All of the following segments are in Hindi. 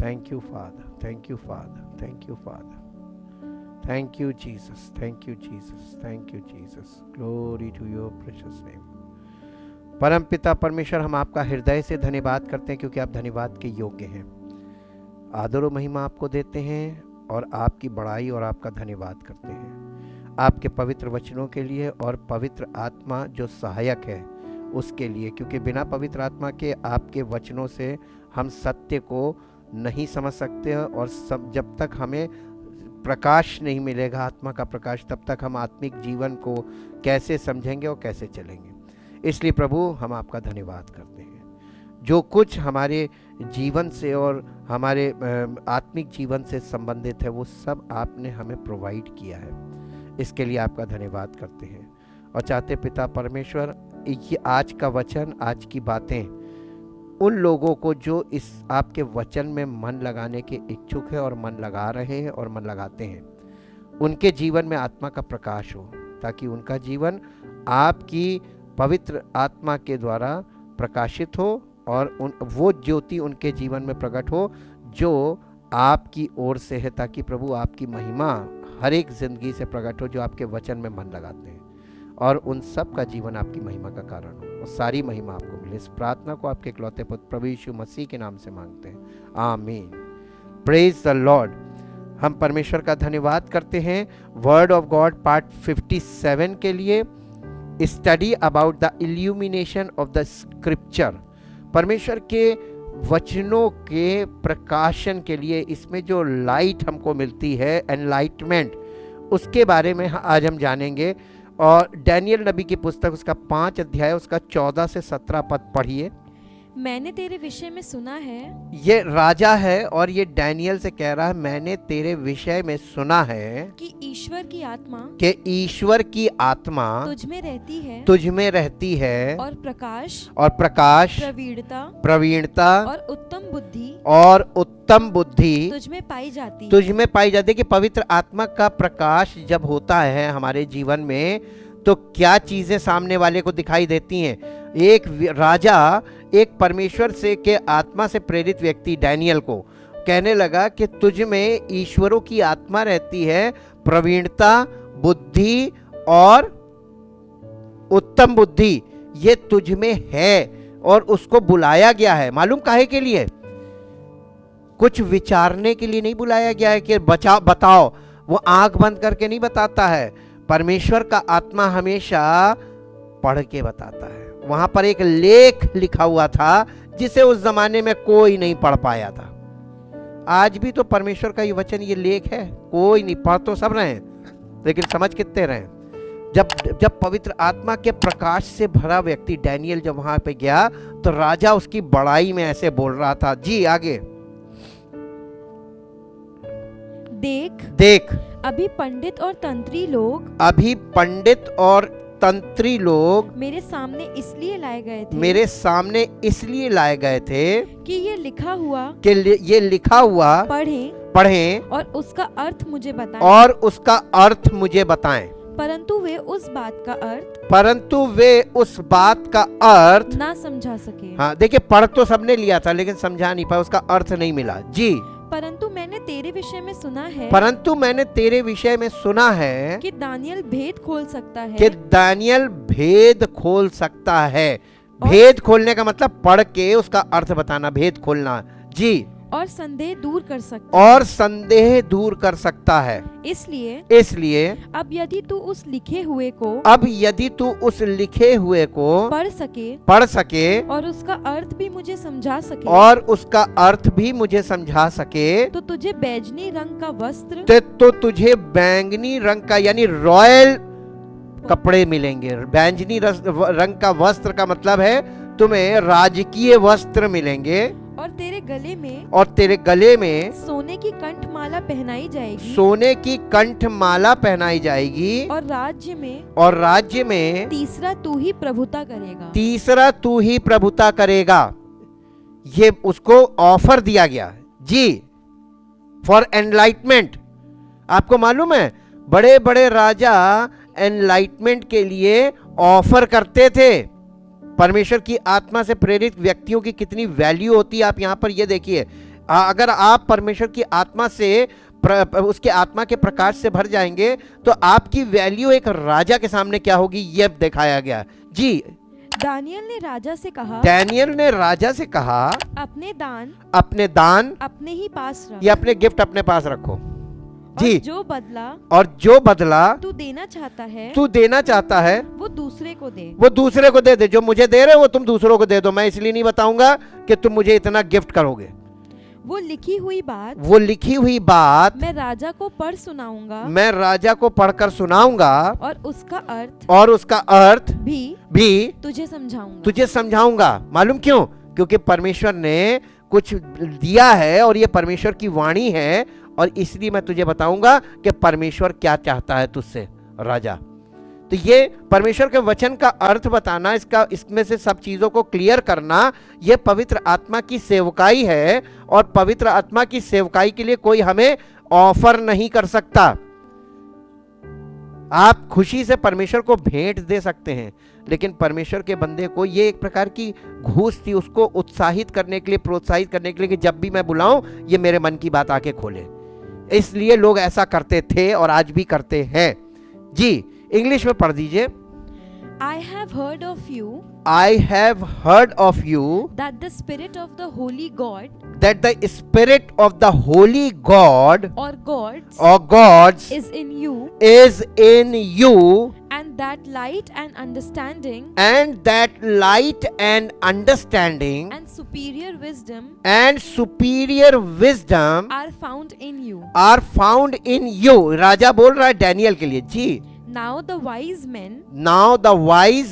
Thank you father, thank you father, thank you father, thank you Jesus, thank you Jesus, thank you Jesus, glory to your precious name. परम पिता परमेश्वर, हम आपका हृदय से धन्यवाद करते हैं क्योंकि आप धन्यवाद के योग्य हैं। आदर और महिमा आपको देते हैं और आपकी बड़ाई और आपका धन्यवाद करते हैं आपके पवित्र वचनों के लिए और पवित्र आत्मा जो सहायक है उसके लिए, क्योंकि बिना पवित्र आत्मा के आपके वचनों से हम सत्य को नहीं समझ सकते और जब तक हमें प्रकाश नहीं मिलेगा, आत्मा का प्रकाश, तब तक हम आत्मिक जीवन को कैसे समझेंगे और कैसे चलेंगे। इसलिए प्रभु हम आपका धन्यवाद करते हैं। जो कुछ हमारे जीवन से और हमारे आत्मिक जीवन से संबंधित है वो सब आपने हमें प्रोवाइड किया है, इसके लिए आपका धन्यवाद करते हैं और चाहते पिता परमेश्वर ये आज का वचन, आज की बातें उन लोगों को जो इस आपके वचन में मन लगाने के इच्छुक है और मन लगा रहे हैं और मन लगाते हैं, उनके जीवन में आत्मा का प्रकाश हो, ताकि उनका जीवन आपकी पवित्र आत्मा के द्वारा प्रकाशित हो और वो ज्योति उनके जीवन में प्रकट हो जो आपकी ओर से है, ताकि प्रभु आपकी महिमा हर एक जिंदगी से प्रकट हो जो आपके वचन में मन लगाते हैं और उन सब का जीवन आपकी महिमा का कारण हो और सारी महिमा आपको मिले। इस प्रार्थना को आपके इकलौते पुत्र प्रभु यीशु मसीह के नाम से मांगते हैं, आमीन। Praise the Lord. हम परमेश्वर का धन्यवाद करते हैं वर्ड ऑफ गॉड पार्ट 57 के लिए, study about the illumination of the scripture. परमेश्वर के वचनों के प्रकाशन के लिए इसमें जो लाइट हमको मिलती है, एनलाइटमेंट, उसके बारे में आज हम जानेंगे। और डैनियल नबी की पुस्तक उसका 5 अध्याय उसका 14 से 17 पद पढ़िए। मैंने तेरे विषय में सुना है, ये राजा है और ये डैनियल से कह रहा है, मैंने तेरे विषय में सुना है कि ईश्वर की आत्मा तुझ में रहती है और प्रकाश प्रवीणता और उत्तम बुद्धि तुझ में पाई जाती है। कि पवित्र आत्मा का प्रकाश जब होता है हमारे जीवन में तो क्या चीजें सामने वाले को दिखाई देती हैं। एक राजा एक परमेश्वर से के आत्मा से प्रेरित व्यक्ति डैनियल को कहने लगा कि तुझ में ईश्वरों की आत्मा रहती है, प्रवीणता, बुद्धि और उत्तम बुद्धि ये तुझ में है और उसको बुलाया गया है। मालूम काहे के लिए? कुछ विचारने के लिए नहीं बुलाया गया है कि बताओ। वो आंख बंद करके नहीं बताता है। परमेश्वर का आत्मा हमेशा पढ़ के बताता है। वहां पर एक लेख लिखा हुआ था जिसे उस जमाने में कोई नहीं पढ़ पाया था। आज भी तो परमेश्वर का ये वचन, ये लेख है, कोई नहीं पढ़ तो सब रहे लेकिन समझ कितने रहे। जब पवित्र आत्मा के प्रकाश से भरा व्यक्ति डैनियल जब वहां पे गया तो राजा उसकी बड़ाई में ऐसे बोल रहा था। जी आगे। देख अभी पंडित और तंत्री लोग मेरे सामने इसलिए लाए गए थे कि ये लिखा हुआ पढ़ें और उसका अर्थ मुझे बताएं। परंतु वे उस बात का अर्थ ना समझा सके। हाँ देखिए, पढ़ तो सबने लिया था लेकिन समझा नहीं पाया, उसका अर्थ नहीं मिला। जी। परंतु मैंने तेरे विषय में सुना है कि दानियल भेद खोल सकता है। भेद खोलने का मतलब पढ़ के उसका अर्थ बताना, भेद खोलना। जी। और संदेह दूर कर सकता है। इसलिए अब यदि तू उस लिखे हुए को पढ़ सके और उसका अर्थ भी मुझे समझा सके तो तुझे बैंगनी रंग का यानी रॉयल कपड़े मिलेंगे। बैंगनी रंग का वस्त्र का मतलब है तुम्हें राजकीय वस्त्र मिलेंगे और तेरे गले में सोने की कंठमाला पहनाई जाएगी और राज्य में तीसरा तू ही प्रभुता करेगा। ये उसको ऑफर दिया गया। जी। For enlightenment. आपको मालूम है बड़े बड़े राजा एनलाइटमेंट के लिए ऑफर करते थे। परमेश्वर की आत्मा से प्रेरित व्यक्तियों की कितनी वैल्यू होती है आप यहां पर ये देखिए। अगर आप परमेश्वर की आत्मा से उसके आत्मा के प्रकाश से भर जाएंगे तो आपकी वैल्यू एक राजा के सामने क्या होगी ये दिखाया गया जी। दानियल ने राजा से कहा, दानियल ने राजा से कहा अपने दान अपने ही पास रख, या अपने गिफ्ट अपने पास रखो जी। और जो बदला तू देना चाहता है वो दूसरे को दे दे। जो मुझे दे रहे हो वो तुम दूसरों को दे दो। मैं इसलिए नहीं बताऊंगा कि तुम मुझे इतना गिफ्ट करोगे। वो लिखी हुई बात मैं राजा को पढ़कर सुनाऊंगा और उसका अर्थ भी तुझे समझाऊंगा। मालूम क्यों? क्योंकि परमेश्वर ने कुछ दिया है और ये परमेश्वर की वाणी है, और इसलिए मैं तुझे बताऊंगा कि परमेश्वर क्या चाहता है तुझसे राजा। तो ये परमेश्वर के वचन का अर्थ बताना, इसमें से सब चीजों को क्लियर करना, ये पवित्र आत्मा की सेवकाई है। और पवित्र आत्मा की सेवकाई के लिए कोई हमें ऑफर नहीं कर सकता। आप खुशी से परमेश्वर को भेंट दे सकते हैं, लेकिन परमेश्वर के बंदे को ये एक प्रकार की घूस थी, उसको उत्साहित करने के लिए, प्रोत्साहित करने के लिए कि जब भी मैं बुलाऊं ये मेरे मन की बात आके खोले। इसलिए लोग ऐसा करते थे और आज भी करते हैं जी। इंग्लिश में पढ़ दीजिए। I have heard of you that the spirit of the holy God or gods is in you, and that light and understanding and superior wisdom are found in you। राजा बोल रहा है डैनियल के लिए जी। Now the wise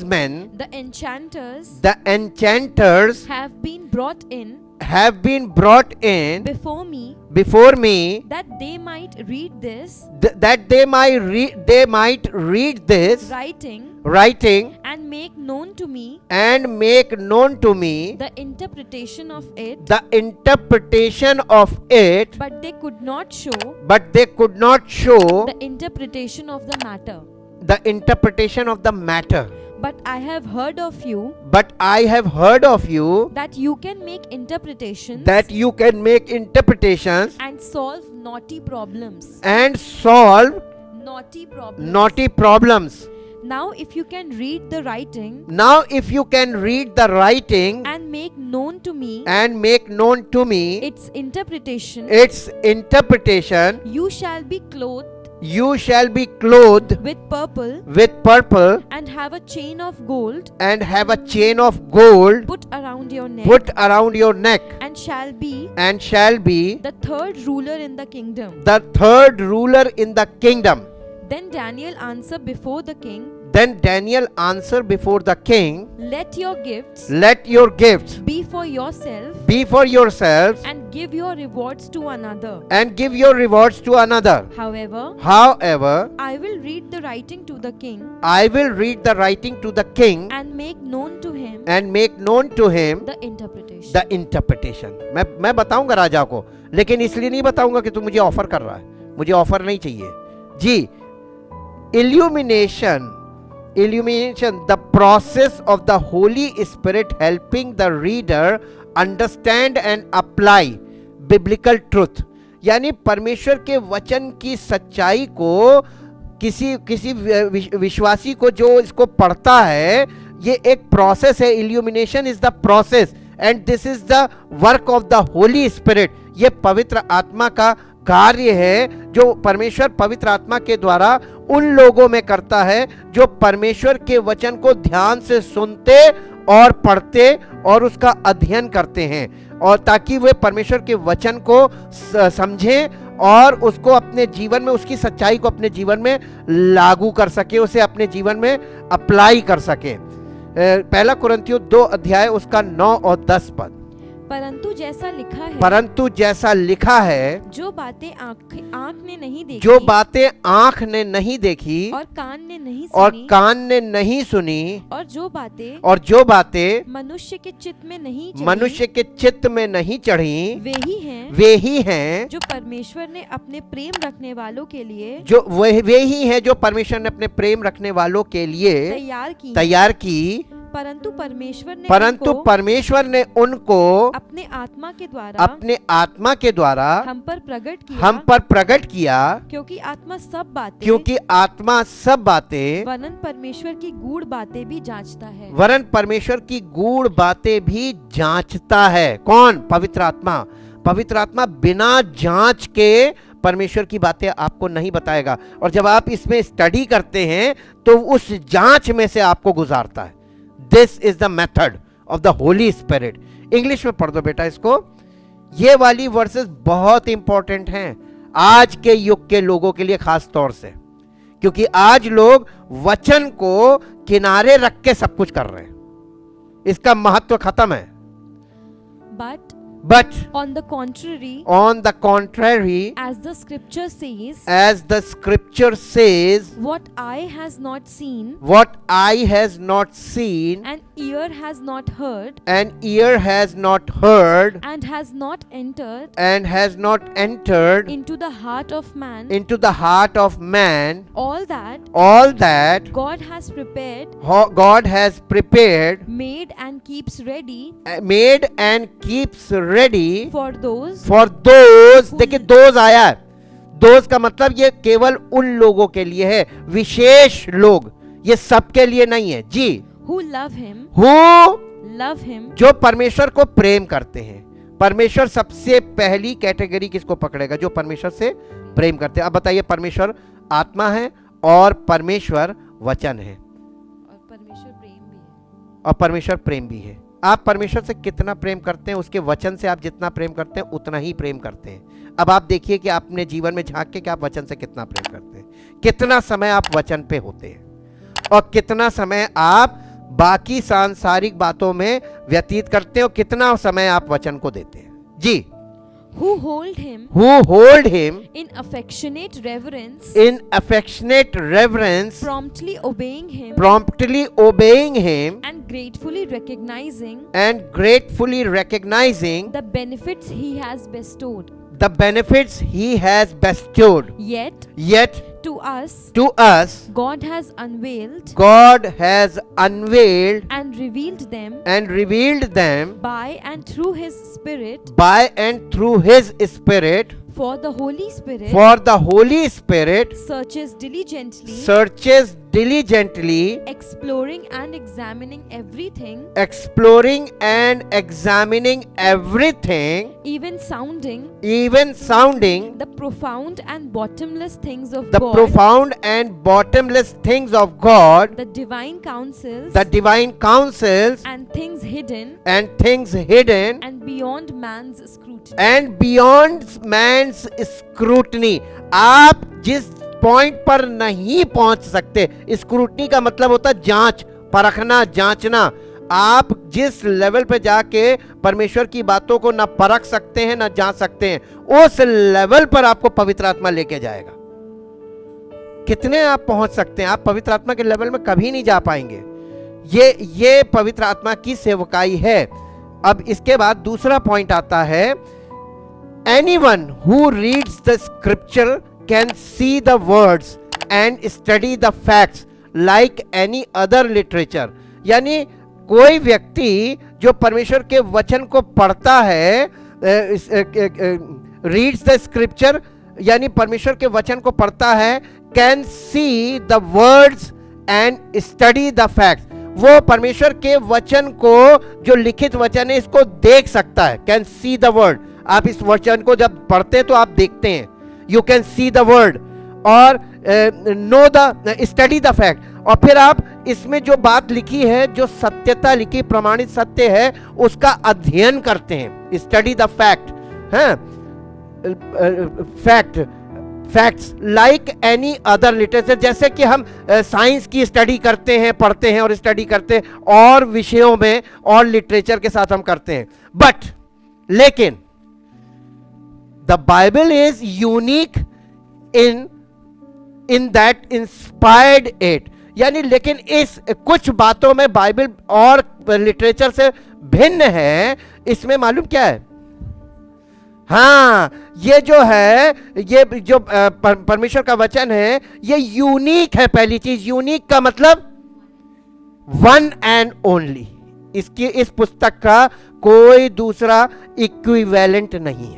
men, the enchanters have been brought in before me, that they might read this writing and make known to me the interpretation of it, but they could not show the interpretation of the matter. But I have heard of you that you can make interpretations and solve naughty problems. Now if you can read the writing and make known to me its interpretation, you shall be clothed with purple and have a chain of gold put around your neck, and shall be the third ruler in the kingdom. Then Daniel answered before the king, let your gifts be for yourselves and give your rewards to another. However, I will read the writing to the king and make known to him the interpretation. मैं बताऊंगा राजा को, लेकिन इसलिए नहीं बताऊंगा कि तू मुझे ऑफर कर रहा है। मुझे ऑफर नहीं चाहिए जी। Illumination, the process of the Holy Spirit helping the reader understand and apply biblical truth। यानी परमेश्वर के वचन की सच्चाई को किसी विश्वासी को जो इसको पढ़ता है, ये एक प्रोसेस है। Illumination is the process and this is the work of the holy spirit. ये पवित्र आत्मा का कार्य है जो परमेश्वर पवित्र आत्मा के द्वारा उन लोगों में करता है जो परमेश्वर के वचन को ध्यान से सुनते और पढ़ते और उसका अध्ययन करते हैं, और ताकि वे परमेश्वर के वचन को समझें और उसको अपने जीवन में, उसकी सच्चाई को अपने जीवन में लागू कर सके, उसे अपने जीवन में अप्लाई कर सके। पहला कुरिन्थियों 2 अध्याय उसका 9 और 10 पद। परंतु जैसा लिखा है जो बातें आँख ने नहीं देखी और कान ने नहीं सुनी और जो बातें मनुष्य के चित्त में नहीं चढ़ी, वे ही हैं जो परमेश्वर ने अपने प्रेम रखने वालों के लिए तैयार की परंतु परमेश्वर ने उनको अपने आत्मा के द्वारा हम पर प्रकट किया क्योंकि आत्मा सब बातें वरन परमेश्वर की गूढ़ बातें भी जांचता है। कौन? पवित्र आत्मा। पवित्र आत्मा बिना जांच के परमेश्वर की बातें आपको नहीं बताएगा, और जब आप इसमें स्टडी करते हैं तो उस जांच में से आपको गुजारता है। This is the method of the holy spirit. English में पढ़ दो बेटा इसको। ये वाली वर्सेस बहुत इंपॉर्टेंट हैं आज के युग के लोगों के लिए, खास तौर से, क्योंकि आज लोग वचन को किनारे रख के सब कुछ कर रहे हैं, इसका महत्व खत्म है। But on the contrary, as the scripture says, what eye has not seen, and ear has not heard, and has not entered into the heart of man, all that God has prepared, made and keeps ready for those। देखिए दोज आया है। दोज का मतलब ये केवल उन लोगों के लिए है, विशेष लोग, ये सबके लिए नहीं है जी। who love him जो परमेश्वर को प्रेम करते हैं। परमेश्वर सबसे पहली कैटेगरी किसको पकड़ेगा? जो परमेश्वर से प्रेम करते हैं। अब बताइए, परमेश्वर आत्मा है और परमेश्वर वचन है और परमेश्वर प्रेम भी है। आप परमेश्वर से कितना प्रेम करते हैं, उसके वचन से आप जितना प्रेम करते हैं उतना ही प्रेम करते हैं। अब आप देखिए कि आप अपने जीवन में झांक के कि आप वचन से कितना प्रेम करते हैं, कितना समय आप वचन पे होते हैं और कितना समय आप बाकी सांसारिक बातों में व्यतीत करते हैं और कितना समय आप वचन को देते हैं जी। who hold him in affectionate reverence, promptly obeying him, and gratefully recognizing the benefits he has bestowed. Yet to us God has unveiled and revealed them by and through his spirit, for the Holy Spirit searches diligently, exploring and examining everything, even sounding the profound and bottomless things of God, the divine counsels and things hidden and beyond man's scrutiny। आप जिस पॉइंट पर नहीं पहुंच सकते, स्क्रूटनी का मतलब होता है जांच, परखना, जांचना। आप जिस लेवल पे जाके परमेश्वर की बातों को ना परख सकते हैं ना जांच सकते हैं, उस लेवल पर आपको पवित्र आत्मा लेके जाएगा। कितने आप पहुंच सकते हैं? आप पवित्र आत्मा के लेवल में कभी नहीं जा पाएंगे। ये पवित्र आत्मा की सेवकाई है। अब इसके बाद दूसरा पॉइंट आता है, anyone who reads the scripture can see the words and study the facts like any other literature। यानी कोई व्यक्ति जो परमेश्वर के वचन को पढ़ता है, रीड्स द स्क्रिप्चर यानी परमेश्वर के वचन को पढ़ता है, can see the words and study the facts. वो परमेश्वर के वचन को, जो लिखित वचन है, इसको देख सकता है। कैन सी द वर्ड, आप इस वचन को जब पढ़ते हैं तो आप देखते हैं, you can see the word, और know the study the fact, और फिर आप इसमें जो बात लिखी है, जो सत्यता लिखी, प्रमाणित सत्य है, उसका अध्ययन करते हैं। Study the fact, facts like any other literature. जैसे कि हम साइंस की स्टडी करते हैं, पढ़ते हैं और स्टडी करते हैं, और विषयों में और लिटरेचर के साथ हम करते हैं। लेकिन the Bible is unique in that inspired it, यानी लेकिन इस कुछ बातों में बाइबल और लिटरेचर से भिन्न है। इसमें मालूम क्या है? हाँ, ये जो है, ये जो परमेश्वर का वचन है, ये यूनिक है। पहली चीज, यूनिक का मतलब वन एंड ओनली, इस पुस्तक का कोई दूसरा इक्विवेलेंट नहीं है।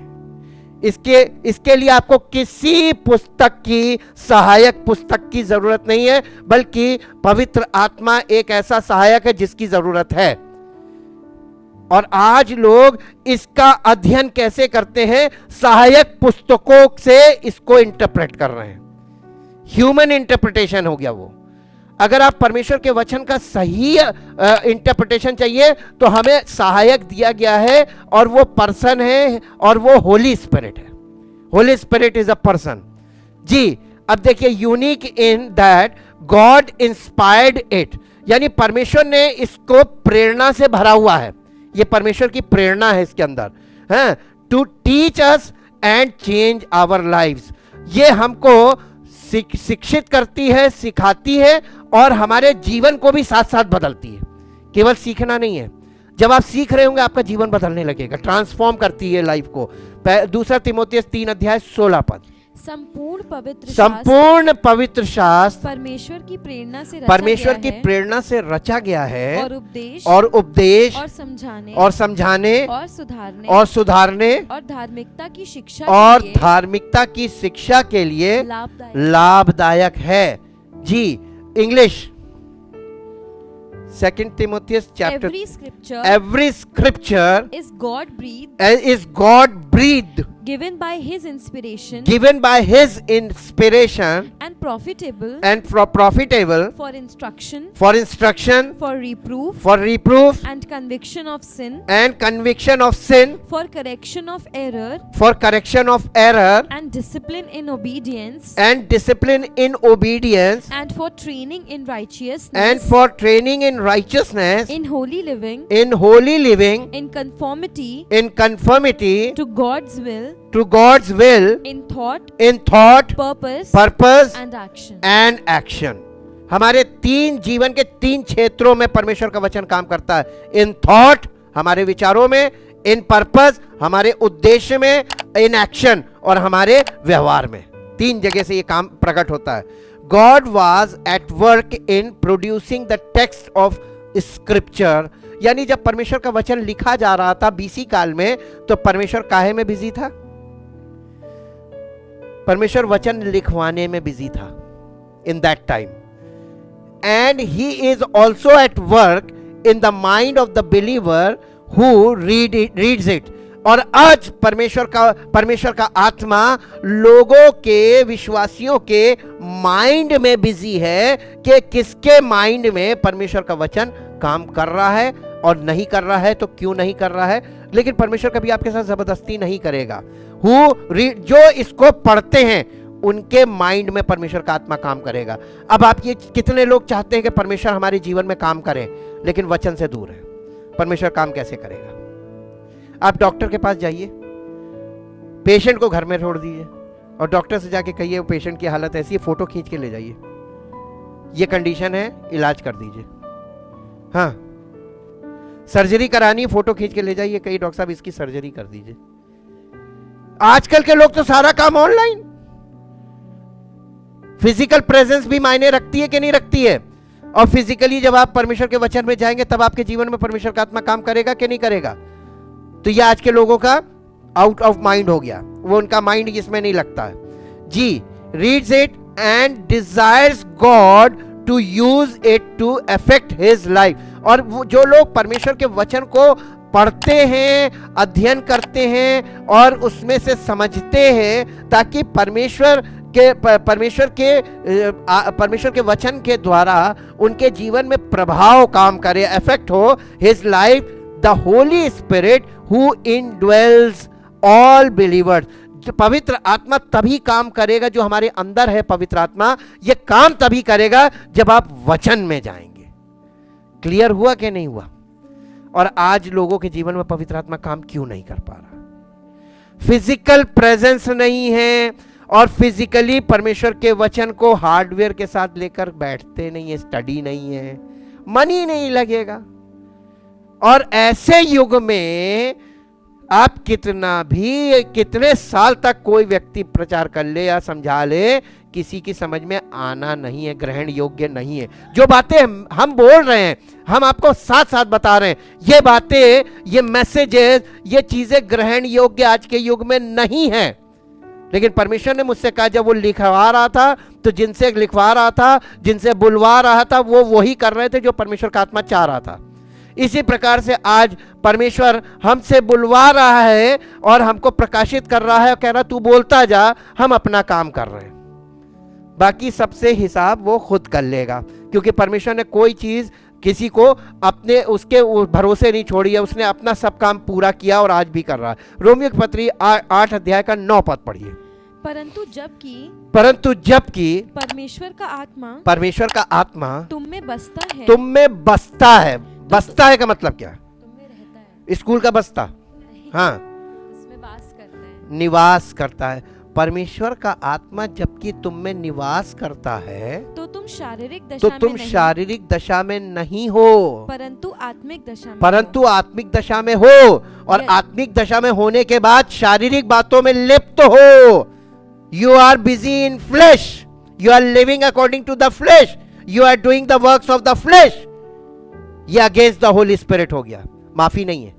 इसके लिए आपको किसी पुस्तक की, सहायक पुस्तक की जरूरत नहीं है, बल्कि पवित्र आत्मा एक ऐसा सहायक है जिसकी जरूरत है। और आज लोग इसका अध्ययन कैसे करते हैं? सहायक पुस्तकों से इसको इंटरप्रेट कर रहे हैं। ह्यूमन इंटरप्रिटेशन हो गया वो। अगर आप परमेश्वर के वचन का सही इंटरप्रिटेशन चाहिए तो हमें सहायक दिया गया है, और वो पर्सन है, और वो होली स्पिरिट है। Holy spirit is a person. जी, अब देखिए, unique in that God inspired it, यानी परमेश्वर ने इसको प्रेरणा से भरा हुआ है। ये परमेश्वर की प्रेरणा है इसके अंदर, है, to teach us and change our lives. ये हमको शिक्षित करती है, सिखाती है, और हमारे जीवन को भी साथ साथ बदलती है। केवल सीखना नहीं है, जब आप सीख रहे होंगे आपका जीवन बदलने लगेगा, ट्रांसफॉर्म करती है लाइफ को। 2 तीमुथियुस 3:16 संपूर्ण पवित्र शास्त्र परमेश्वर की प्रेरणा से रचा गया है, और उपदेश और समझाने और सुधारने और धार्मिकता की शिक्षा के लिए लाभदायक है। जी, English 2 Timothy chapter. Every scripture is God breathed, given by His inspiration, and profitable for instruction, for reproof, and conviction of sin, for correction of error, and discipline in obedience, and for training in righteousness, in holy living, in conformity to God's will, in thought, purpose and action. हमारे 3 जीवन के 3 क्षेत्रों में परमेश्वर का वचन काम करता है। इन थॉट, हमारे विचारों में; इन पर्पस, हमारे उद्देश्य में; इन एक्शन, और हमारे व्यवहार में। 3 जगह से ये काम प्रकट होता है। God was at work in producing the text of scripture, यानी जब परमेश्वर का वचन लिखा जा रहा था बीसी काल में, तो परमेश्वर काहे में बिजी था? परमेश्वर वचन लिखवाने में बिजी था in that time. And he is also at work in the mind of the believer who reads it. और आज परमेश्वर का आत्मा लोगों के, विश्वासियों के माइंड में बिजी है कि किसके माइंड में परमेश्वर का वचन काम कर रहा है और नहीं कर रहा है, तो क्यों नहीं कर रहा है। लेकिन परमेश्वर कभी आपके साथ जबरदस्ती नहीं करेगा। जो इसको पढ़ते हैं उनके माइंड में परमेश्वर का आत्मा काम करेगा। अब आप ये कितने लोग चाहते हैं कि परमेश्वर हमारे जीवन में काम करे, लेकिन वचन से दूर है। परमेश्वर काम कैसे करेगा? आप डॉक्टर के पास जाइए, पेशेंट को घर में छोड़ दीजिए और डॉक्टर से जाके कहिए पेशेंट की हालत ऐसी है, फोटो खींच के ले जाइए, ये कंडीशन है, इलाज कर दीजिए। हाँ, सर्जरी करानी, फोटो खींच के ले जाइए, कहिए डॉक्टर साहब इसकी सर्जरी कर दीजिए। आजकल के लोग तो सारा काम ऑनलाइन। फिजिकल प्रेजेंस भी मायने रखती है कि नहीं रखती है? और फिजिकली जब आप परमेश्वर के वचन में जाएंगे तब आपके जीवन में परमेश्वर का आत्मा काम करेगा कि नहीं करेगा? तो ये आज के लोगों का आउट ऑफ माइंड हो गया, वो उनका माइंड इसमें नहीं लगता है। जी, reads it and desires God to use it to affect his life. और वो जो लोग परमेश्वर के वचन को पढ़ते हैं, अध्ययन करते हैं और उसमें से समझते हैं, ताकि परमेश्वर के वचन के द्वारा उनके जीवन में प्रभाव काम करे, अफेक्ट हो his life, the holy spirit who indwells all believers. पवित्र आत्मा तभी काम करेगा, जो हमारे अंदर है पवित्र आत्मा, ये काम तभी करेगा जब आप वचन में जाएंगे। क्लियर हुआ कि नहीं हुआ? और आज लोगों के जीवन में पवित्र आत्मा काम क्यों नहीं कर पा रहा? फिजिकल प्रेजेंस नहीं है, और फिजिकली परमेश्वर के वचन को हार्डवेयर के साथ लेकर बैठते नहीं है, स्टडी नहीं है, मन ही नहीं लगेगा। और ऐसे युग में आप कितने साल तक कोई व्यक्ति प्रचार कर ले या समझा ले, किसी की समझ में आना नहीं है, ग्रहण योग्य नहीं है। जो बातें हम बोल रहे हैं, हम आपको साथ साथ बता रहे हैं, ये बातें, ये मैसेजेस, ये चीजें ग्रहण योग्य आज के युग में नहीं है। लेकिन परमेश्वर ने मुझसे कहा, जब वो लिखवा रहा था तो जिनसे लिखवा रहा था, जिनसे बुलवा रहा था, वो वही कर रहे थे जो परमेश्वर का आत्मा चाह रहा था। इसी प्रकार से आज परमेश्वर हमसे बुलवा रहा है और हमको प्रकाशित कर रहा है और कह रहा तू बोलता जा, हम अपना काम कर रहे हैं, बाकी सबसे हिसाब वो खुद कर लेगा। क्योंकि परमेश्वर ने कोई चीज किसी को अपने उसके भरोसे नहीं छोड़ी है, उसने अपना सब काम पूरा किया और आज भी कर रहा है। रोमियो की पत्री 8 अध्याय का 9 पद पढ़िए। परंतु जबकि परमेश्वर का आत्मा तुम में बसता है। बसता है का मतलब क्या? तुम में रहता है। स्कूल का बसता? हाँ, उसमें वास करता है, निवास करता है। परमेश्वर का आत्मा जबकि तुम में निवास करता है तो तुम शारीरिक दशा में नहीं हो, परंतु आत्मिक दशा में हो। और आत्मिक दशा में होने के बाद शारीरिक बातों में लिप्त हो। You are busy in flesh, you are living according to the flesh, you are doing the works of the flesh. ये अगेंस्ट द होली स्पिरिट हो गया, माफी नहीं है,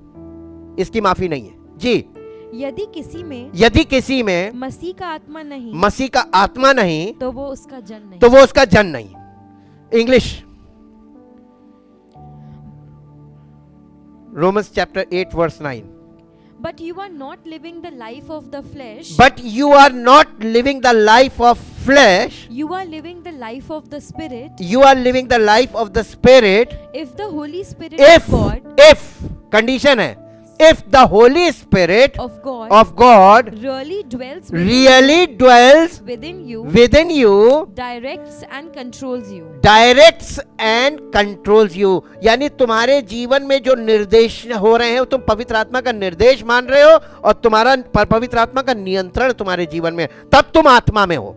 इसकी माफी नहीं है जी। यदि किसी में मसीह का आत्मा नहीं तो वो उसका जन नहीं। English, Romans chapter 8 verse 9। But you are not living the life of the flesh. You are living the life of the spirit. If the Holy Spirit condition है, if the Holy Spirit of God really dwells within you, directs and controls you, यानी तुम्हारे जीवन में जो निर्देश हो रहे हैं, तुम पवित्र आत्मा का निर्देश मान रहे हो और तुम्हारा पवित्र आत्मा का नियंत्रण तुम्हारे जीवन में, तब तुम आत्मा में हो।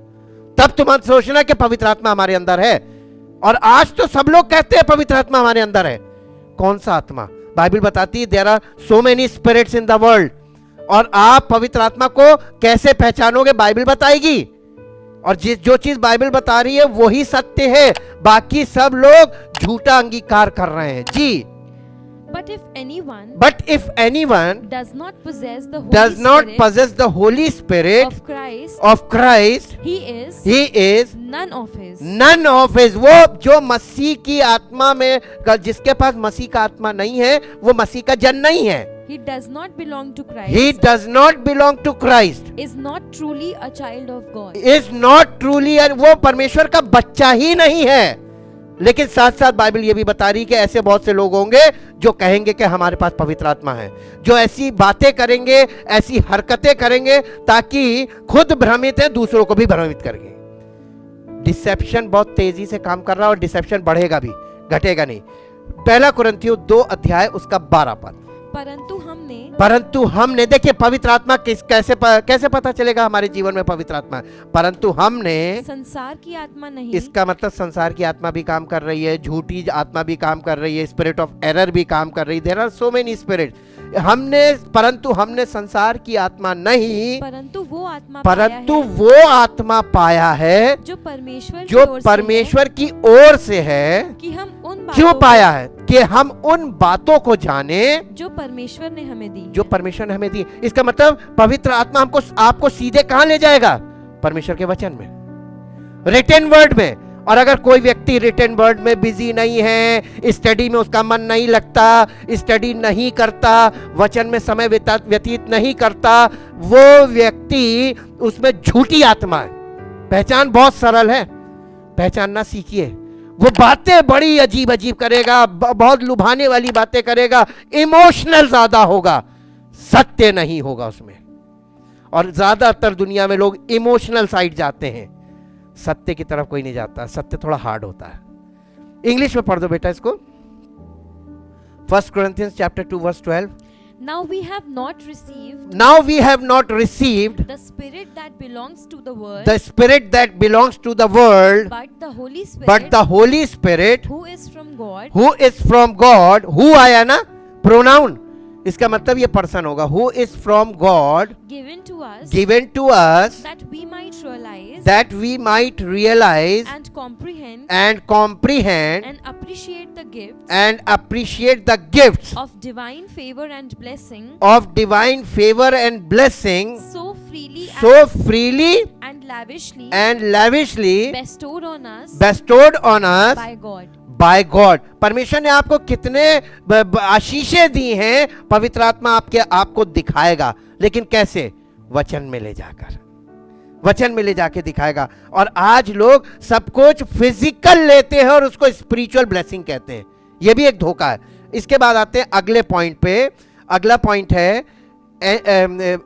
तब तुम सोचना कि पवित्र आत्मा हमारे अंदर है। और आज तो सब लोग कहते हैं पवित्र आत्मा हमारे अंदर है। कौन सा आत्मा? बाइबल बताती है there are so many spirits in the world. और आप पवित्र आत्मा को कैसे पहचानोगे? बाइबल बताएगी। और जो चीज बाइबल बता रही है वही सत्य है, बाकी सब लोग झूठा अंगीकार कर रहे हैं जी। But if anyone does not possess the Holy Spirit of Christ, he is none of his. वो जो मसीह की आत्मा में, जिसके पास मसीह का आत्मा नहीं है, वो मसीह का जन नहीं है। He does not belong to Christ. Is not truly a child of God. वो परमेश्वर का बच्चा ही नहीं है। लेकिन साथ साथ बाइबल ये भी बता रही है कि ऐसे बहुत से लोग होंगे जो कहेंगे कि हमारे पास पवित्र आत्मा है, जो ऐसी बातें करेंगे, ऐसी हरकतें करेंगे ताकि खुद भ्रमित है, दूसरों को भी भ्रमित करेंगे। डिसेप्शन बहुत तेजी से काम कर रहा है और डिसेप्शन बढ़ेगा भी, घटेगा नहीं। 1 कुरिन्थियों 2 अध्याय उसका 12 पद। परंतु हमने देखिए पवित्र आत्मा कैसे पता चलेगा हमारे जीवन में पवित्र आत्मा? परंतु हमने संसार की आत्मा नहीं, इसका मतलब संसार की आत्मा भी काम कर रही है, झूठी आत्मा भी काम कर रही है, स्पिरिट ऑफ एरर भी काम कर रही है। There are so many spirit. परंतु हमने संसार की आत्मा नहीं, परंतु वो आत्मा पाया है जो परमेश्वर की ओर से है। कि हम उन क्यों पाया है? कि हम उन बातों को जाने जो परमेश्वर ने हमें दी। इसका मतलब पवित्र आत्मा आपको सीधे कहां ले जाएगा? परमेश्वर के वचन में, रिटन वर्ड में। और अगर कोई व्यक्ति रिटन वर्ड में बिजी नहीं है, स्टडी में उसका मन नहीं लगता, स्टडी नहीं करता, वचन में समय व्यतीत नहीं करता, वो व्यक्ति उसमें झूठी आत्मा है। पहचान बहुत सरल है, पहचानना सीखिए। वो बातें बड़ी अजीब अजीब करेगा, बहुत लुभाने वाली बातें करेगा, इमोशनल ज्यादा होगा, सत्य नहीं होगा उसमें। और ज्यादातर दुनिया में लोग इमोशनल साइड जाते हैं, सत्य की तरफ कोई नहीं जाता। सत्य थोड़ा हार्ड होता है। इंग्लिश में पढ़ दो बेटा इसको। 1 Corinthians chapter 2 verse 12। Now we have not received the spirit that belongs to the world, but the Holy Spirit who is from God, who आया ना, प्रोनाउन। इसका मतलब ये पर्सन होगा who is from God, given to us, that we might realize and comprehend and appreciate the gifts of divine favor and blessing so freely and lavishly bestowed on us by God. परमेश्वर ने आपको कितने आशीषें दी हैं, पवित्र आत्मा आपको दिखाएगा, लेकिन कैसे? वचन में ले जाके दिखाएगा। और आज लोग सब कुछ फिजिकल लेते हैं और उसको स्पिरिचुअल ब्लेसिंग कहते हैं, यह भी एक धोखा है। इसके बाद आते हैं अगले पॉइंट पे। अगला पॉइंट है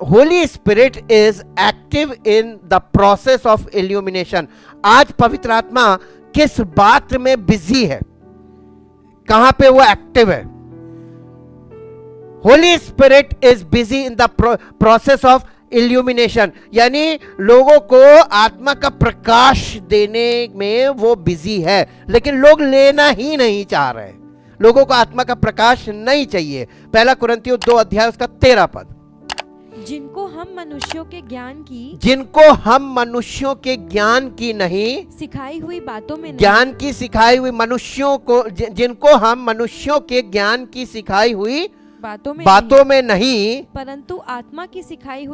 holy spirit is active in the process of illumination. आज पवित्र आत्मा किस बात में बिजी है, कहां पे वो एक्टिव है? Holy spirit is busy in the process of illumination, यानी लोगों को आत्मा का प्रकाश देने में वो बिजी है, लेकिन लोग लेना ही नहीं चाह रहे। लोगों को आत्मा का प्रकाश नहीं चाहिए। पहला कुरिन्थियों 2 अध्याय उसका 13 पद, जिनको हम मनुष्यों के ज्ञान की नहीं सिखाई हुई बातों में ज्ञान की सिखाई हुई मनुष्यों को, जिनको हम मनुष्यों के ज्ञान की सिखाई हुई बातों में नहीं, परंतु आत्मा की सिखाई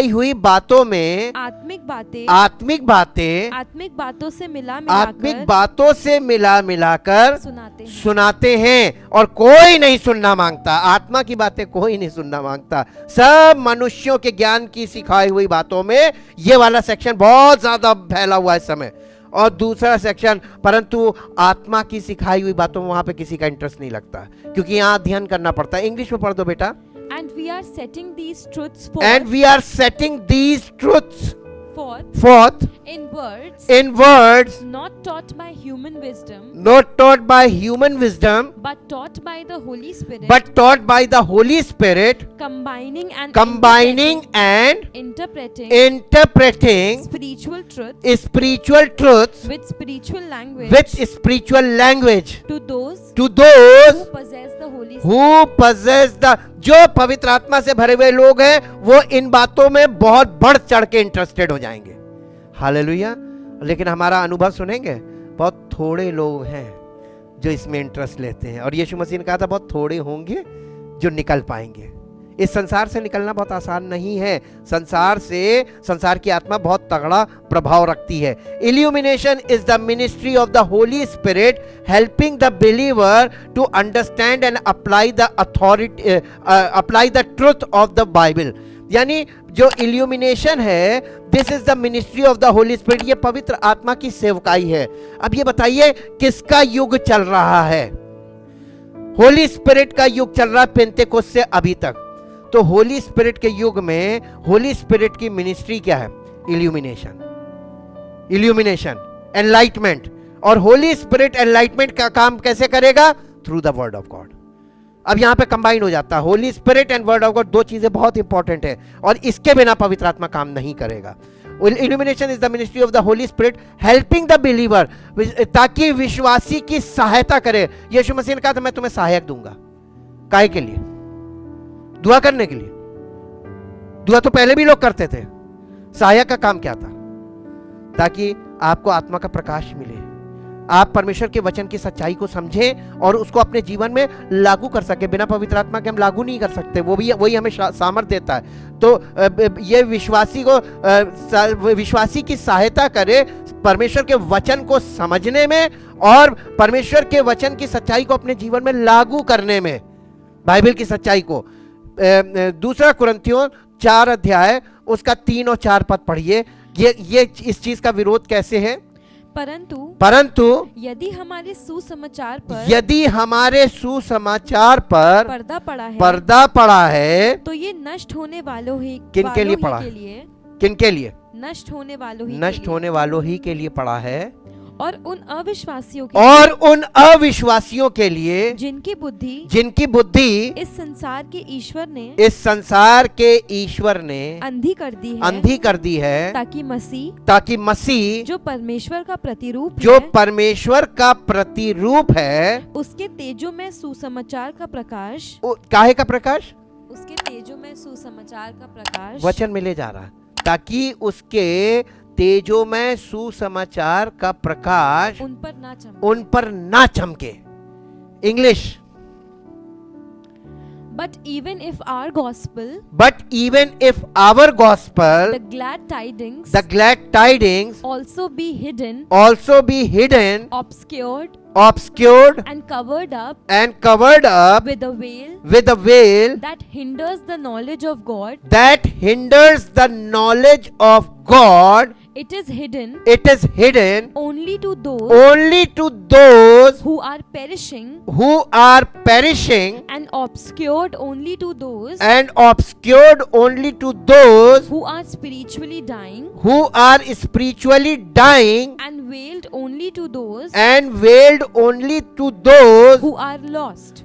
हुई बातों में आत्मिक बातों से मिला मिलाकर सुनाते हैं। और कोई नहीं सुनना मांगता, आत्मा की बातें कोई नहीं सुनना मांगता। सब मनुष्यों के ज्ञान की सिखाई हुई बातों में, ये वाला सेक्शन बहुत ज्यादा फैला हुआ है इस समय। और दूसरा सेक्शन, परंतु आत्मा की सिखाई हुई बातों में वहां पे किसी का इंटरेस्ट नहीं लगता, क्योंकि यहाँ अध्ययन करना पड़ता है। इंग्लिश में पढ़ दो बेटा। And we are setting these truths forth in words not taught by human wisdom, but taught by the Holy Spirit, combining and interpreting spiritual truths with spiritual language to those to those who possess the जो पवित्र आत्मा से भरे हुए लोग हैं, वो इन बातों में बहुत बढ़ चढ़ के इंटरेस्टेड हो जाएंगे। हालेलुया। लेकिन हमारा अनुभव सुनेंगे, बहुत थोड़े लोग हैं जो इसमें इंटरेस्ट लेते हैं। और यीशु मसीह ने कहा था बहुत थोड़े होंगे जो निकल पाएंगे। इस संसार से निकलना बहुत आसान नहीं है। संसार की आत्मा बहुत तगड़ा प्रभाव रखती है। Illumination is the ministry of the holy spirit helping the believer to understand and apply the truth of the Bible. यानी जो इल्यूमिनेशन है, this is the ministry of the holy spirit, ये पवित्र आत्मा की सेवकाई है। अब ये बताइए किसका युग चल रहा है? होली स्पिरिट का युग चल रहा है पेंतेकोस्त से अभी तक। तो होली स्पिरिट के युग में होली स्पिरिट की मिनिस्ट्री क्या है? Illumination, enlightenment. और होली स्पिरिट एनलाइटमेंट का काम कैसे करेगा? Through the word of God. अब यहां पे कंबाइन हो जाता है holy spirit and word of God, दो चीजें बहुत इंपॉर्टेंट है, और इसके बिना पवित्र आत्मा काम नहीं करेगा। Illumination is the ministry of the holy spirit helping the believer, ताकि विश्वासी की सहायता करे। यीशु मसीह ने कहा था मैं तुम्हें सहायक दूंगा। काहे के लिए? दुआ करने के लिए। दुआ तो पहले भी लोग करते थे। सहायक का काम क्या था? ताकि आपको आत्मा का प्रकाश मिले, आप परमेश्वर के वचन की सच्चाई को समझें और उसको अपने जीवन में लागू कर सके। बिना पवित्र आत्मा के हम लागू नहीं कर सकते, वही हमें सामर्थ देता है। तो ये विश्वासी की सहायता करे परमेश्वर के वचन को समझने में और परमेश्वर के वचन की सच्चाई को अपने जीवन में लागू करने में, बाइबल की सच्चाई को। दूसरा कुरिन्थियों 4 अध्याय उसका 3 और 4 पद पढ़िए। ये इस चीज का विरोध कैसे है? परंतु यदि हमारे सुसमाचार पर पर्दा पड़ा है तो ये नष्ट होने वालों ही किन के लिए? नष्ट होने वालों ही के लिए पड़ा है। और उन अविश्वासियों के लिए जिनकी बुद्धि इस संसार के ईश्वर ने अंधी कर दी है ताकि मसीह जो परमेश्वर का प्रतिरूप है उसके तेजो में सुसमाचार का प्रकाश काहे का प्रकाश उसके तेजो में सुसमाचार का प्रकाश वचन में ले जा रहा, ताकि उसके तेजो में सुसमाचार का प्रकाश उन पर ना चमके। English, But even if our gospel, the glad tidings also be hidden, obscured and covered up with a veil that hinders the knowledge of God, it is hidden only to those who are perishing and obscured only to those who are spiritually dying and veiled only to those who are lost.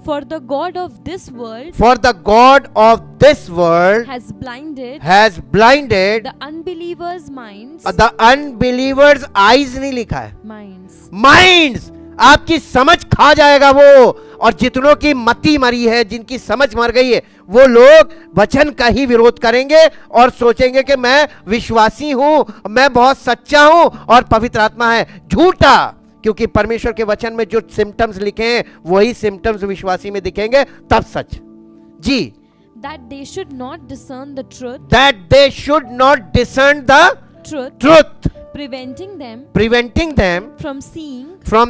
For the God of this world has blinded the unbelievers' minds. eyes नहीं लिखा है, minds. आपकी समझ खा जाएगा वो। और जितनों की मति मरी है, जिनकी समझ मर गई है, वो लोग वचन का ही विरोध करेंगे और सोचेंगे कि मैं विश्वासी हूं, मैं बहुत सच्चा हूं और पवित्र आत्मा है। झूठा, क्योंकि परमेश्वर के वचन में जो सिम्टम्स लिखे हैं वही सिम्टम्स विश्वासी में दिखेंगे, तब सच। जी, that they should not discern the truth, preventing them from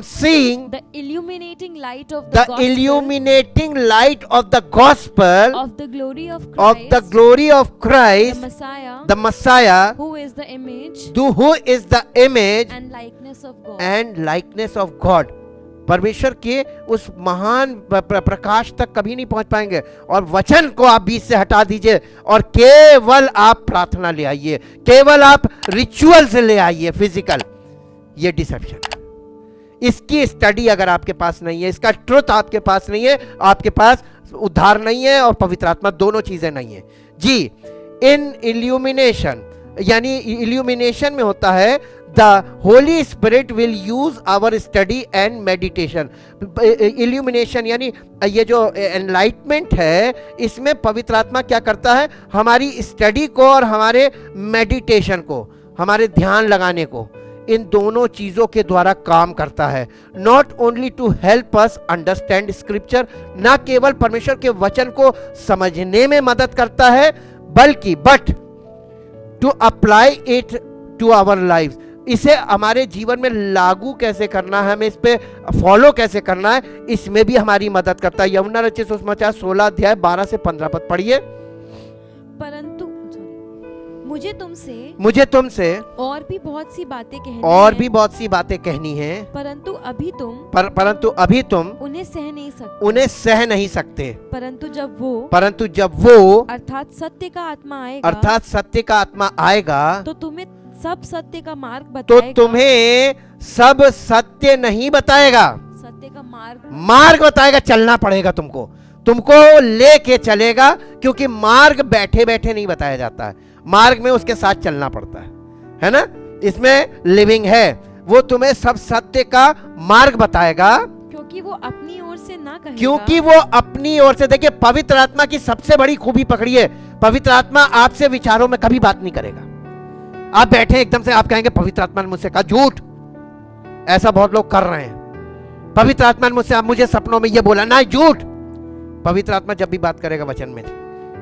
seeing the illuminating light of the gospel of the glory of Christ, the Messiah, who is the image and likeness of God. परमेश्वर के उस महान प्रकाश तक कभी नहीं पहुंच पाएंगे। और वचन को आप बीच से हटा दीजिए और केवल आप प्रार्थना ले आइए, केवल आप रिचुअल से ले आइए, फिजिकल। ये डिसेप्शन है। इसकी स्टडी अगर आपके पास नहीं है, इसका ट्रुथ आपके पास नहीं है, आपके पास उद्धार नहीं है और पवित्र आत्मा, दोनों चीजें नहीं है। जी, इन इल्यूमिनेशन, यानी इल्यूमिनेशन में होता है The Holy Spirit will use our study and meditation. Illumination यानी ये जो enlightenment है, इसमें पवित्र आत्मा क्या करता है? हमारी स्टडी को और हमारे मेडिटेशन को, हमारे ध्यान लगाने को, इन दोनों चीजों के द्वारा काम करता है। Not only to help us understand scripture, ना केवल परमेश्वर के वचन को समझने में मदद करता है, बल्कि but to apply it to our lives, इसे हमारे जीवन में लागू कैसे करना है, हमें इस पे फॉलो कैसे करना है, इसमें भी हमारी मदद करता है। यूहन्ना रचित सुसमाचार 16 अध्याय 12 से 15 पद पढ़िए। परंतु मुझे तुमसे और भी बहुत सी बातें कहनी है, परंतु अभी तुम उन्हें सह नहीं सकते। परंतु जब वो अर्थात सत्य का आत्मा आएगा तो तुम्हें सब सत्य का मार्ग बताएगा। तो तुम्हें सब सत्य नहीं बताएगा, सत्य का मार्ग बताएगा। चलना पड़ेगा तुमको लेके चलेगा, क्योंकि मार्ग बैठे बैठे नहीं बताया जाता है, मार्ग में उसके साथ चलना पड़ता है ना। इसमें लिविंग है, वो तुम्हें सब सत्य का मार्ग बताएगा, क्योंकि वो अपनी ओर से ना कहेगा। क्योंकि वो अपनी ओर से, देखिए पवित्र आत्मा की सबसे बड़ी खूबी पकड़िए, पवित्र आत्मा आपसे विचारों में कभी बात नहीं करेगा। आप बैठे एकदम से आप कहेंगे पवित्र आत्मा ने मुझसे कहा, झूठ, ऐसा बहुत लोग कर रहे हैं। पवित्र आत्मा ने मुझे सपनों में ये बोला, ना, झूठ। पवित्र आत्मा जब भी बात करेगा वचन में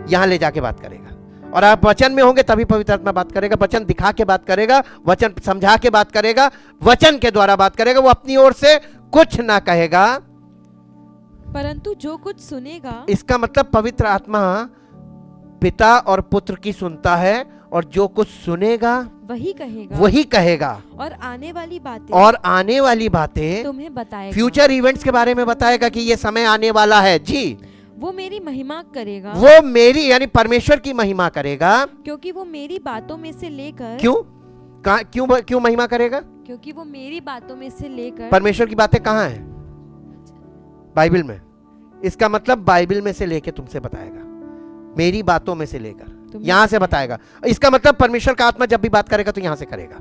यहां ले जाके बात करेगा, और आप वचन में होंगे तभी पवित्र आत्मा बात करेगा। वचन दिखा के बात करेगा, वचन समझा के बात करेगा, वचन के द्वारा बात करेगा। वो अपनी ओर से कुछ ना कहेगा, परंतु जो कुछ सुनेगा। इसका मतलब पवित्र आत्मा पिता और पुत्र की सुनता है, और जो कुछ सुनेगा वही कहेगा और आने वाली बातें तुम्हें बताएगा। फ्यूचर इवेंट्स के बारे में बताएगा कि ये समय आने वाला है। जी, वो मेरी महिमा करेगा, यानी परमेश्वर की महिमा करेगा, क्योंकि वो मेरी बातों में से लेकर। क्यों? क्यों महिमा करेगा? क्योंकि वो मेरी बातों में से लेकर। परमेश्वर की बातें कहाँ हैं? बाइबल में। इसका मतलब बाइबल में से लेके तुमसे बताएगा, मेरी बातों में से लेकर यहां से बताएगा। इसका मतलब परमेश्वर का आत्मा जब भी बात करेगा तो यहां से करेगा।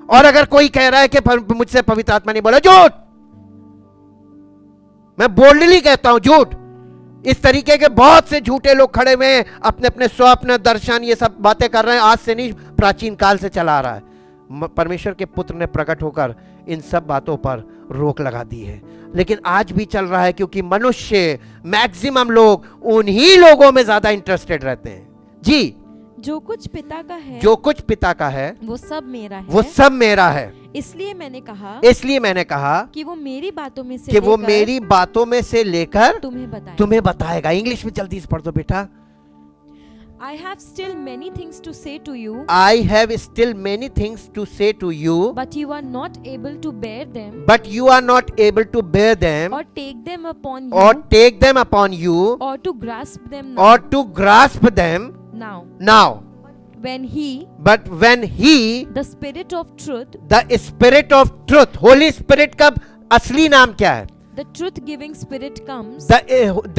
और अगर कोई कह रहा है कि मुझसे पवित्र आत्मा नहीं बोला, झूठ। मैं बोल्डली कहता हूं, झूठ। इस तरीके के बहुत से झूठे लोग खड़े हुए हैं, अपने अपने स्वप्न दर्शन ये सब बातें कर रहे हैं। आज से नहीं, प्राचीन काल से चला आ रहा है। परमेश्वर के पुत्र ने प्रकट होकर इन सब बातों पर रोक लगा दी है, लेकिन आज भी चल रहा है, क्योंकि मनुष्य, मैक्सिमम लोग उन्हीं लोगों में ज्यादा इंटरेस्टेड रहते हैं। जी, जो कुछ पिता का है, जो कुछ पिता का है वो सब मेरा है, वो सब मेरा है। इसलिए मैंने कहा कि वो मेरी बातों में से लेकर तुम्हें बताएगा। इंग्लिश में जल्दी से पढ़ दो बेटा। I have still many things to say to you. I have still many things to say to you. But you are not able to bear them. But you are not able to bear them. Or take them upon you. Or take them upon you. Or to grasp them now. Or to grasp them now. Now. But when he, the Spirit of truth, Holy Spirit का असली नाम क्या है? The truth-giving Spirit comes.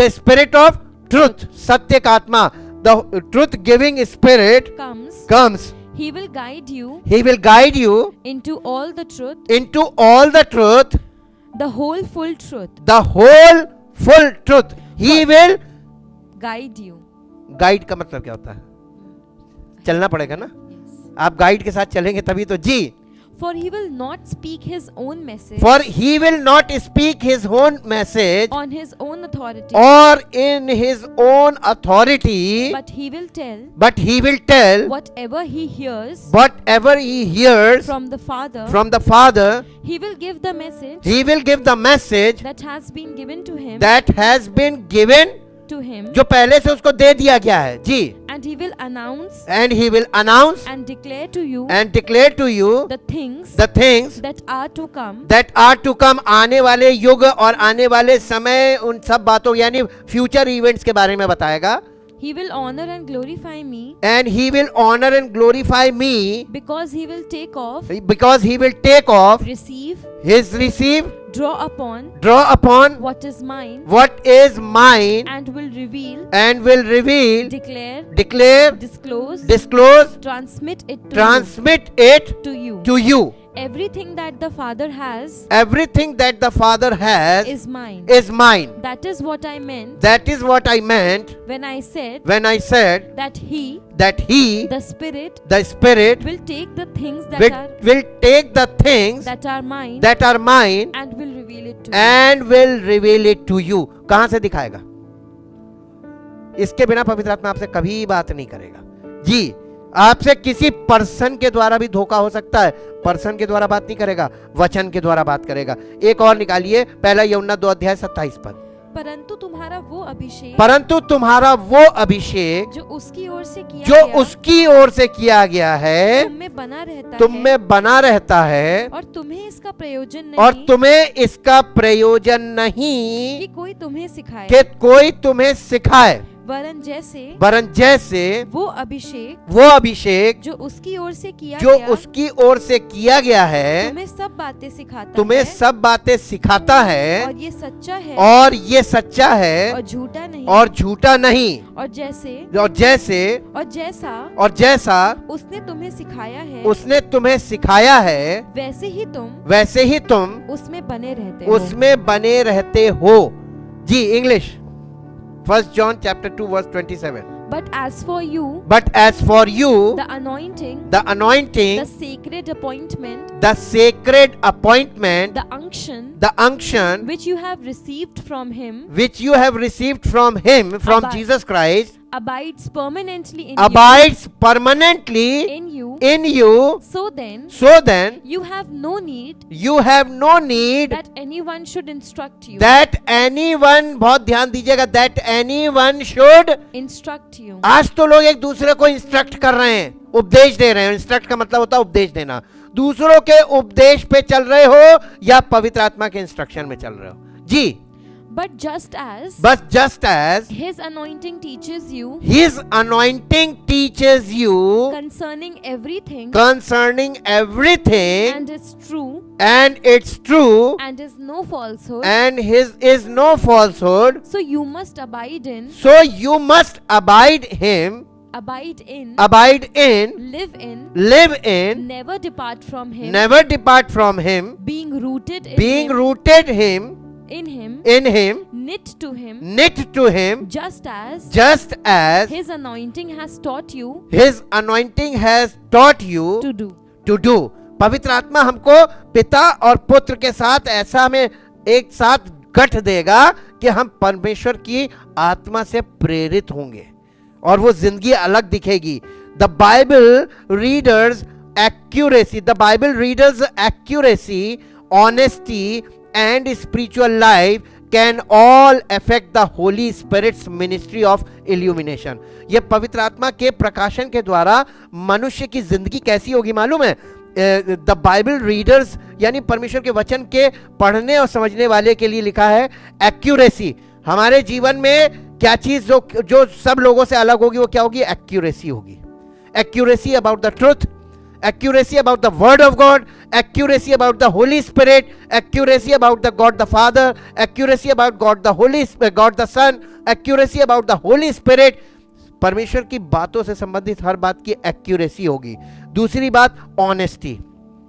The Spirit of truth, सत्य का आत्मा. The truth-giving Spirit comes. He will guide you. Into all the truth. The whole full truth. He will guide you. Guide का मतलब क्या होता है? चलना पड़ेगा ना? आप गाइड के साथ चलेंगे तभी तो। जी। For he will not speak his own message. On his own authority. Or in his own authority. But he will tell. Whatever he hears. From the Father. He will give the message. That has been given to him. जो पहले से उसको दे दिया गया है। जी। And he will announce. And declare to you. The things. That are to come. आने वाले युग और आने वाले समय, उन सब बातों यानी फ्यूचर इवेंट्स के बारे में बताएगा। He will honor and glorify me. And he will honor and glorify me. Because he will take off. Receive. Draw upon. What is mine. And will reveal. Declare. Disclose. Transmit it to you. Everything that the Father has. Is mine. That is what I meant. When I said. That he. The Spirit. Will take the things that are mine. And will reveal it to you. कहां से दिखाएगा? इसके बिना पवित्र आत्मा आपसे कभी बात नहीं करेगा। जी। आपसे किसी पर्सन के द्वारा भी धोखा हो सकता है, पर्सन के द्वारा बात नहीं करेगा, वचन के द्वारा बात करेगा। एक और निकालिए, पहला यूहन्ना 2:27 पद। परंतु तुम्हारा वो अभिषेक जो उसकी ओर से किया गया है, तुम में बना रहता है। और तुम्हें इसका प्रयोजन नहीं कि कोई तुम्हें सिखाए। वरन जैसे वो अभिषेक जो उसकी ओर से किया गया है, तुम्हें सब बातें सिखाता है। और ये सच्चा है। और झूठा नहीं। और जैसा उसने तुम्हें सिखाया है, वैसे ही तुम उसमें बने रहते हो। जी। English. 1 John chapter 2 verse 27. But as for you, the anointing, the sacred appointment, the unction, which you have received from him, from Jesus Christ, abides permanently in you. So then, you have no need that anyone should instruct you. बहुत ध्यान दीजिएगा, that anyone should instruct you. आज तो लोग एक दूसरे को इंस्ट्रक्ट कर रहे हैं, उपदेश दे रहे हैं। इंस्ट्रक्ट का मतलब होता है उपदेश देना। दूसरों के उपदेश पे चल रहे हो या पवित्र आत्मा के इंस्ट्रक्शन में चल रहे हो? जी। But just as His anointing teaches you concerning everything and is true and it's true and is no falsehood, and his is no falsehood, so you must abide in, live in, never depart from him, being rooted in him, knit to him, just as his anointing has taught you to do. पवित्र आत्मा हमको पिता और पुत्र के साथ ऐसा में एक साथ गठ देगा कि हम परमेश्वर की आत्मा से प्रेरित होंगे और वो जिंदगी अलग दिखेगी. The Bible reader's accuracy, honesty and spiritual life can all affect the holy spirit's ministry of illumination. ये पवित्र आत्मा के प्रकाशन के द्वारा मनुष्य की जिंदगी कैसी होगी मालूम है? द बाइबल रीडर्स यानी परमेश्वर के वचन के पढ़ने और समझने वाले के लिए लिखा है एक्यूरेसी. हमारे जीवन में क्या चीज जो सब लोगों से अलग होगी वो क्या होगी? एक्यूरेसी होगी. Accuracy about the truth, accuracy about the word of God, accuracy about the Holy Spirit, accuracy about the God the Father, accuracy about God the Son, accuracy about the Holy Spirit. परमेश्वर की बातों से संबंधित हर बात की एक्यूरेसी होगी. दूसरी बात ऑनेस्टी,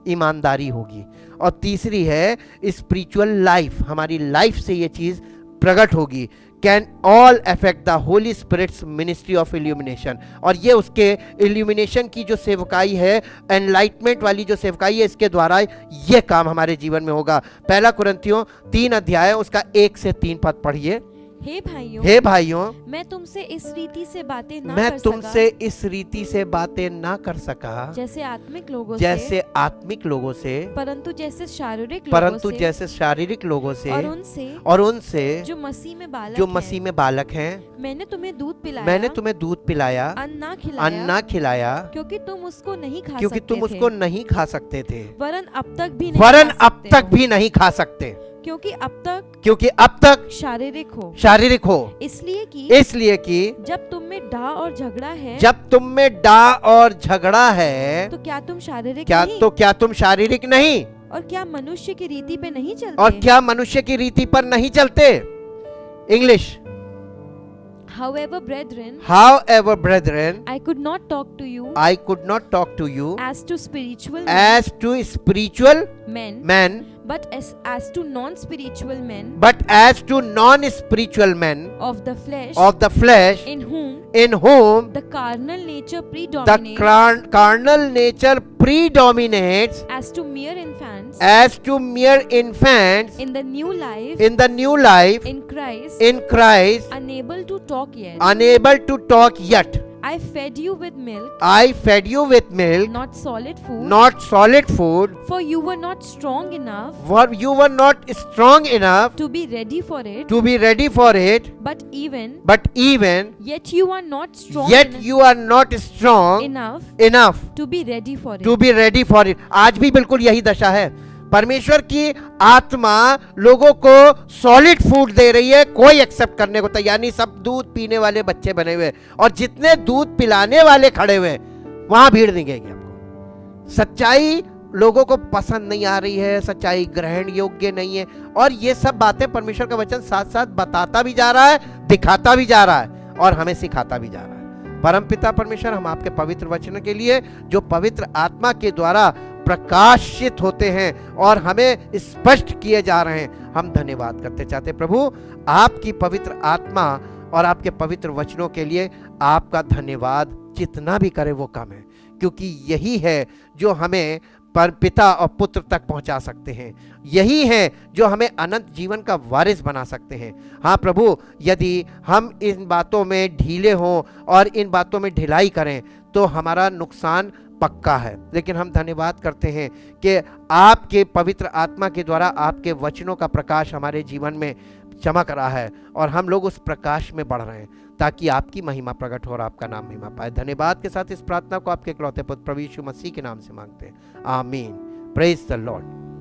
ईमानदारी होगी. और तीसरी है स्पिरिचुअल लाइफ, हमारी लाइफ से ये चीज प्रकट होगी. Can all affect the holy spirit's ministry of illumination. और ये उसके इल्यूमिनेशन की जो सेवकाई है, एनलाइटमेंट वाली जो सेवकाई है, इसके द्वारा ये काम हमारे जीवन में होगा. पहला कुरिन्थियों 3 अध्याय उसका 1 से 3 पद पढ़िए. हे भाइयों, मैं तुमसे इस रीति से बातें ना कर सका जैसे आत्मिक लोगों से, परंतु जैसे शारीरिक लोगों से और उनसे जो मसीह में बालक हैं. मैंने तुम्हें दूध पिलाया, अन्ना खिलाया, क्योंकि तुम उसको नहीं खा सकते थे, वरन अब तक भी नहीं खा सकते, क्योंकि अब तक शारीरिक हो, इसलिए कि जब तुम में डा और झगड़ा है, तो क्या तुम शारीरिक नहीं? और क्या मनुष्य की रीति पर नहीं चलते? English. However, brethren, I could not talk to you as to spiritual men, but as to non-spiritual men of the flesh, in whom the carnal nature predominates as to mere infants in the new life in Christ, unable to talk yet. I fed you with milk, not solid food, for you were not strong enough to be ready for it, but even yet you are not strong enough to be ready for it. आज भी बिल्कुल यही दशा है. परमेश्वर की आत्मा लोगों को सॉलिड फूड दे रही है, कोई एक्सेप्ट करने को तैयार नहीं. सब दूध पीने वाले बच्चे बने हुए, और जितने दूध पिलाने वाले खड़े हुए वहां भीड़ दिखेगी आपको. सच्चाई लोगों को पसंद नहीं आ रही है, सच्चाई ग्रहण योग्य नहीं है, और ये सब बातें परमेश्वर का वचन साथ साथ बताता भी जा रहा है, दिखाता भी जा रहा है और हमें सिखाता भी जा रहा है. परमपिता परमेश्वर, हम आपके पवित्र वचन के लिए जो पवित्र आत्मा के द्वारा प्रकाशित होते हैं और हमें स्पष्ट किए जा रहे हैं, हम धन्यवाद करते चाहते. प्रभु, आपकी पवित्र आत्मा और आपके पवित्र वचनों के लिए आपका धन्यवाद जितना भी करे वो कम है, क्योंकि यही है जो हमें पर पिता और पुत्र तक पहुंचा सकते हैं. यही है जो हमें अनंत जीवन का वारिस बना सकते हैं. हाँ प्रभु, यदि हम इन बातों में ढीले हों और इन बातों में ढिलाई करें तो हमारा नुकसान पक्का है. लेकिन हम धन्यवाद करते हैं कि आपके पवित्र आत्मा के द्वारा आपके वचनों का प्रकाश हमारे जीवन में चमक रहा है और हम लोग उस प्रकाश में बढ़ रहे हैं, ताकि आपकी महिमा प्रकट हो और आपका नाम महिमा पाए. धन्यवाद के साथ इस प्रार्थना को आपके इकलौते पुत्र प्रभु यीशु मसीह के नाम से मांगते हैं. आमीन. Praise the Lord.